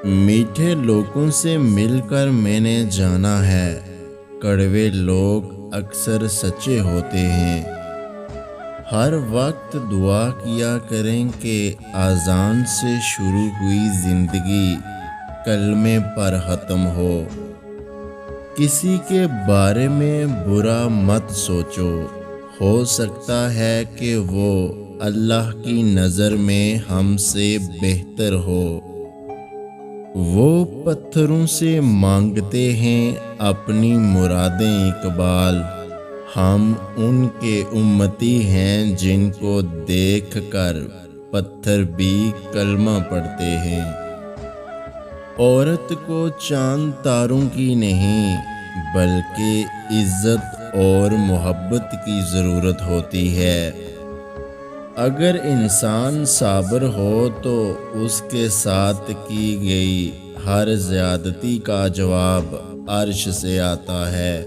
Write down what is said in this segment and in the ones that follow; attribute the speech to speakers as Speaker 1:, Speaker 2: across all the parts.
Speaker 1: میٹھے لوگوں سے مل کر میں نے جانا ہے، کڑوے لوگ اکثر سچے ہوتے ہیں۔ ہر وقت دعا کیا کریں کہ اذان سے شروع ہوئی زندگی کلمے پر ختم ہو۔ کسی کے بارے میں برا مت سوچو، ہو سکتا ہے کہ وہ اللہ کی نظر میں ہم سے بہتر ہو۔ وہ پتھروں سے مانگتے ہیں اپنی مرادیں اقبال، ہم ان کے امتی ہیں جن کو دیکھ کر پتھر بھی کلمہ پڑھتے ہیں۔ عورت کو چاند تاروں کی نہیں بلکہ عزت اور محبت کی ضرورت ہوتی ہے۔ اگر انسان صابر ہو تو اس کے ساتھ کی گئی ہر زیادتی کا جواب عرش سے آتا ہے۔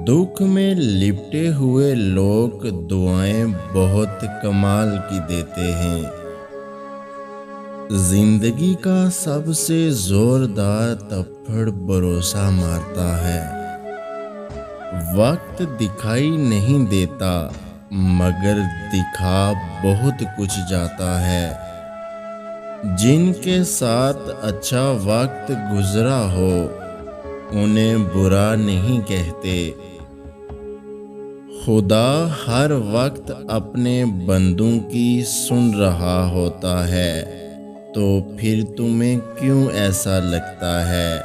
Speaker 1: دکھ میں لپٹے ہوئے لوگ دعائیں بہت کمال کی دیتے ہیں۔ زندگی کا سب سے زوردار تپھڑ بھروسہ مارتا ہے۔ وقت دکھائی نہیں دیتا مگر دکھا بہت کچھ جاتا ہے۔ جن کے ساتھ اچھا وقت گزرا ہو انہیں برا نہیں کہتے۔ خدا ہر وقت اپنے بندوں کی سن رہا ہوتا ہے، تو پھر تمہیں کیوں ایسا لگتا ہے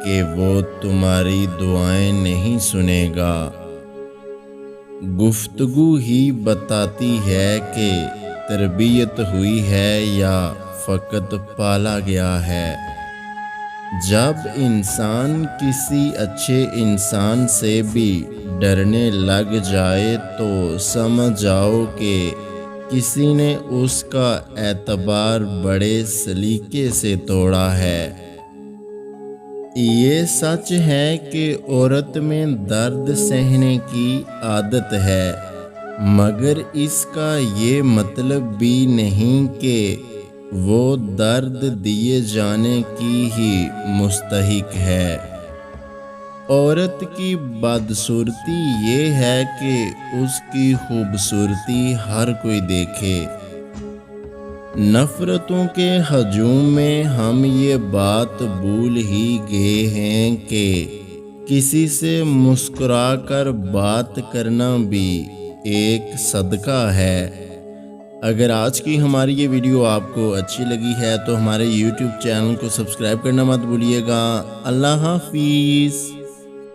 Speaker 1: کہ وہ تمہاری دعائیں نہیں سنے گا؟ گفتگو ہی بتاتی ہے کہ تربیت ہوئی ہے یا فقط پالا گیا ہے۔ جب انسان کسی اچھے انسان سے بھی ڈرنے لگ جائے تو سمجھ جاؤ کہ کسی نے اس کا اعتبار بڑے سلیقے سے توڑا ہے۔ یہ سچ ہے کہ عورت میں درد سہنے کی عادت ہے، مگر اس کا یہ مطلب بھی نہیں کہ وہ درد دیے جانے کی ہی مستحق ہے۔ عورت کی بدصورتی یہ ہے کہ اس کی خوبصورتی ہر کوئی دیکھے۔ نفرتوں کے ہجوم میں ہم یہ بات بھول ہی گئے ہیں کہ کسی سے مسکرا کر بات کرنا بھی ایک صدقہ ہے۔ اگر آج کی ہماری یہ ویڈیو آپ کو اچھی لگی ہے تو ہمارے YouTube چینل کو سبسکرائب کرنا مت بھولیے گا۔ اللہ حافظ۔